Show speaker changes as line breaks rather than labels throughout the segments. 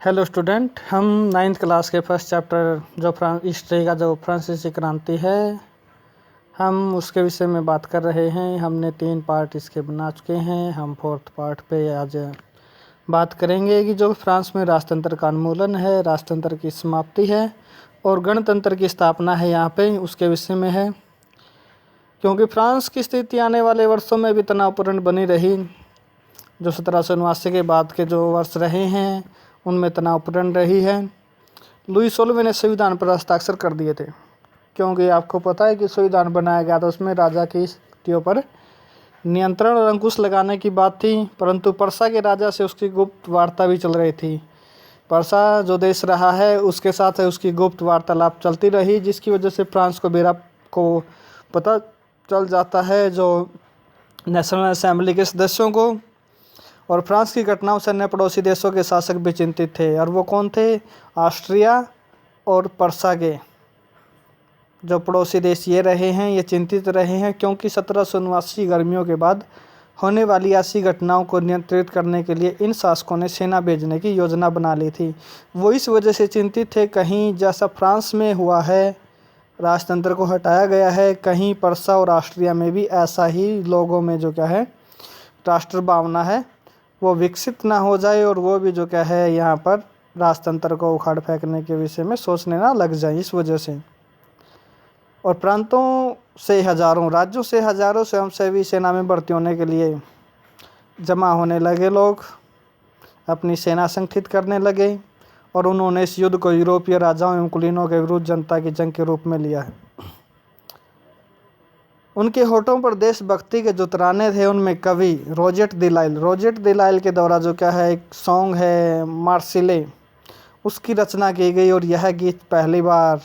Hello student, हम ninth class के first chapter जो हिस्ट्री का जो फ्रांसीसी क्रांति है, हम उसके विषय में बात कर रहे हैं। हमने 3 पार्ट इसके बना चुके हैं। हम 4th पार्ट पे आज बात करेंगे कि जो फ्रांस में राजतंत्र का उन्मूलन है, राजतंत्र की समाप्ति है और गणतंत्र की स्थापना है यहाँ पे, उसके विषय में है। क्योंकि फ्रांस की स्थिति आने वाले वर्षों में भी तनावपूर्ण बनी रही। जो 1789 के बाद के जो वर्ष रहे हैं उनमें तनावपूर्ण रही है। लुई 16वें ने संविधान पर हस्ताक्षर कर दिए थे, क्योंकि आपको पता है कि संविधान बनाया गया था, उसमें राजा की शक्तियों पर नियंत्रण और अंकुश लगाने की बात थी। परंतु पर्सा के राजा से उसकी गुप्त वार्ता भी चल रही थी। पर्सा जो देश रहा है उसके साथ उसकी गुप्त वार्तालाप चलती रही, जिसकी वजह से फ्रांस को बेरा को पता चल जाता है, जो नेशनल असेंबली के सदस्यों को। और फ्रांस की घटनाओं से अन्य पड़ोसी देशों के शासक भी चिंतित थे, और वो कौन थे? ऑस्ट्रिया और पर्सा के जो पड़ोसी देश ये रहे हैं, ये चिंतित रहे हैं, क्योंकि 1789 गर्मियों के बाद होने वाली ऐसी घटनाओं को नियंत्रित करने के लिए इन शासकों ने सेना भेजने की योजना बना ली थी। वो इस वजह से चिंतित थे, कहीं जैसा फ्रांस में हुआ है, राजतंत्र को हटाया गया है, कहीं पर्सा और ऑस्ट्रिया में भी ऐसा ही लोगों में जो क्या है राष्ट्र भावना है वो विकसित ना हो जाए, और वो भी जो क्या है यहाँ पर राजतंत्र को उखाड़ फेंकने के विषय में सोचने ना लग जाए। इस वजह से और प्रांतों से हजारों, राज्यों से हजारों स्वयंसेवी सेना में भर्ती होने के लिए जमा होने लगे। लोग अपनी सेना संगठित करने लगे और उन्होंने इस युद्ध को यूरोपीय राजाओं एवं कुलीनों के विरुद्ध जनता की जंग के रूप में लिया है। उनके होठों पर देशभक्ति के जो तराने थे, उनमें कवि रोजेट द लाइल के द्वारा जो क्या है एक सॉन्ग है मार्सिले, उसकी रचना की गई। और यह गीत पहली बार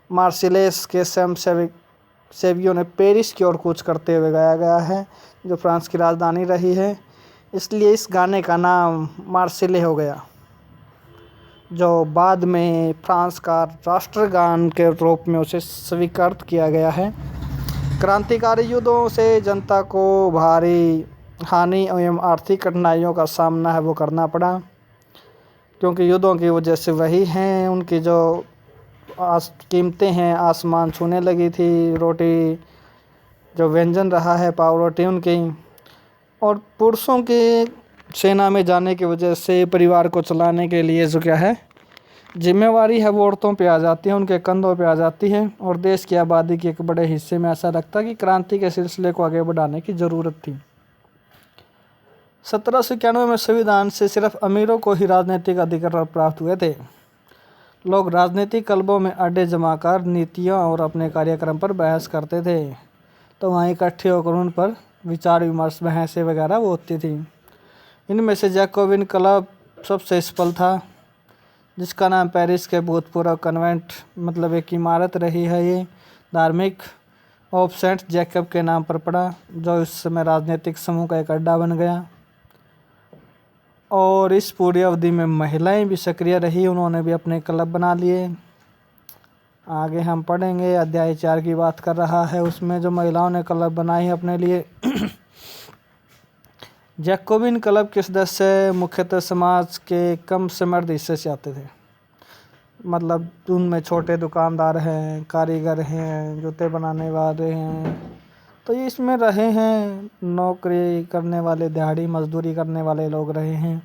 मार्सिलेस के सेवियों ने पेरिस की ओर कूच करते हुए गाया गया है, जो फ्रांस की राजधानी रही है। इसलिए इस गाने का नाम मार्सिले हो गया, जो बाद में फ्रांस का राष्ट्रगान के रूप में उसे स्वीकृत किया गया है। क्रांतिकारी युद्धों से जनता को भारी हानि एवं आर्थिक कठिनाइयों का सामना है वो करना पड़ा, क्योंकि युद्धों की वजह से वही हैं उनकी जो कीमतें हैं आसमान छूने लगी थी। रोटी जो व्यंजन रहा है पाव रोटी उनकी, और पुरुषों के सेना में जाने की वजह से परिवार को चलाने के लिए जो क्या है जिम्मेवारी है वो औरतों पे आ जाती है, उनके कंधों पे आ जाती है। और देश की आबादी के एक बड़े हिस्से में ऐसा लगता है कि क्रांति के सिलसिले को आगे बढ़ाने की ज़रूरत थी। 1791 में संविधान से सिर्फ अमीरों को ही राजनीतिक अधिकार प्राप्त हुए थे। लोग राजनीतिक क्लबों में अड्डे जमाकर नीतियों और अपने कार्यक्रम पर बहस करते थे, तो वहाँ इकट्ठे होकर उन पर विचार विमर्श बहसें वगैरह वो होती थी। इनमें से जैकोबिन क्लब सबसे सफल था, जिसका नाम पेरिस के भूतपूर्व कन्वेंट मतलब एक इमारत रही है। ये धार्मिक ऑफ सेंट जैकब के नाम पर पड़ा, जो इस समय राजनीतिक समूह का एक अड्डा बन गया। और इस पूरी अवधि में महिलाएं भी सक्रिय रही, उन्होंने भी अपने क्लब बना लिए। आगे हम पढ़ेंगे, अध्याय 4 की बात कर रहा है, उसमें जो महिलाओं ने क्लब बनाई अपने लिए। जैकोबिन क्लब के सदस्य मुख्यतः समाज के कम समृद्ध हिस्से से आते थे, मतलब उनमें छोटे दुकानदार हैं, कारीगर हैं, जूते बनाने वाले हैं, तो ये इसमें रहे हैं। नौकरी करने वाले, दिहाड़ी मजदूरी करने वाले लोग रहे हैं।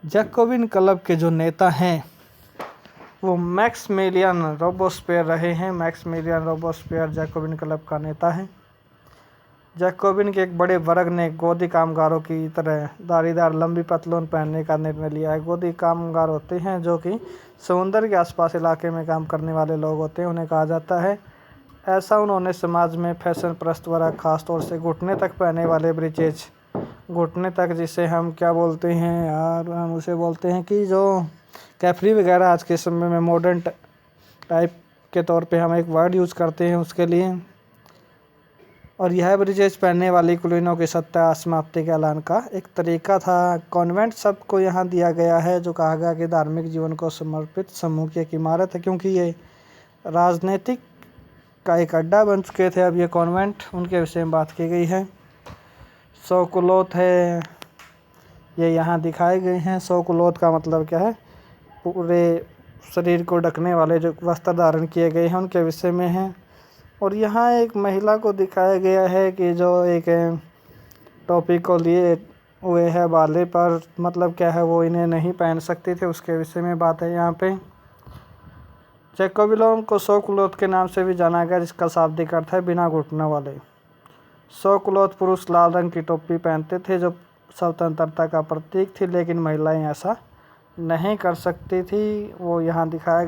जैकोबिन क्लब के जो नेता हैं वो मैक्समिलियन रोबेस्पियर रहे हैं। मैक्समिलियन रोबेस्पियर जैकोबिन क्लब का नेता है। जैकोबिन के एक बड़े वर्ग ने गोदी कामगारों की तरह धारीदार लंबी पतलून पहनने का निर्णय लिया है। गोदी कामगार होते हैं जो कि समुद्र के आसपास इलाके में काम करने वाले लोग होते हैं, उन्हें कहा जाता है। ऐसा उन्होंने समाज में फैशन प्रस्त वर्ग, खासतौर से घुटने तक पहने वाले ब्रीचेज, घुटने तक जिसे हम क्या बोलते हैं यार, हम उसे बोलते हैं कि जो कैफरी वगैरह आज के समय में मॉडर्न टाइप के तौर पे हम एक वर्ड यूज़ करते हैं उसके लिए। और यह ब्रीचेज पहनने वाली कुलीनों की सत्ता समाप्ति के ऐलान का एक तरीका था। कॉन्वेंट शब्द को यहाँ दिया गया है, जो कहा गया कि धार्मिक जीवन को समर्पित समूह की एक इमारत है, क्योंकि ये राजनीतिक का एक अड्डा बन चुके थे। अब ये कॉन्वेंट, उनके विषय में बात की गई है। सोकोलोथ है, ये यहाँ दिखाए गए हैं। सौकुलोथ का मतलब क्या है? पूरे शरीर को ढकने वाले जो वस्त्र धारण किए गए हैं उनके विषय में है। और यहाँ एक महिला को दिखाया गया है कि जो एक टॉपिक को लिए हुए है बाले पर, मतलब क्या है, वो इन्हें नहीं पहन सकती थी, उसके विषय में बात है यहाँ पे। जैकोबिलोम को सौकुलोथ के नाम से भी जाना गया, जिसका शाब्दिक अर्थ है बिना घुटनों वाले। सौकुलोथ पुरुष लाल रंग की टोपी पहनते थे जो स्वतंत्रता का प्रतीक थी, लेकिन महिलाएं ऐसा नहीं कर सकती थी। वो यहाँ दिखाया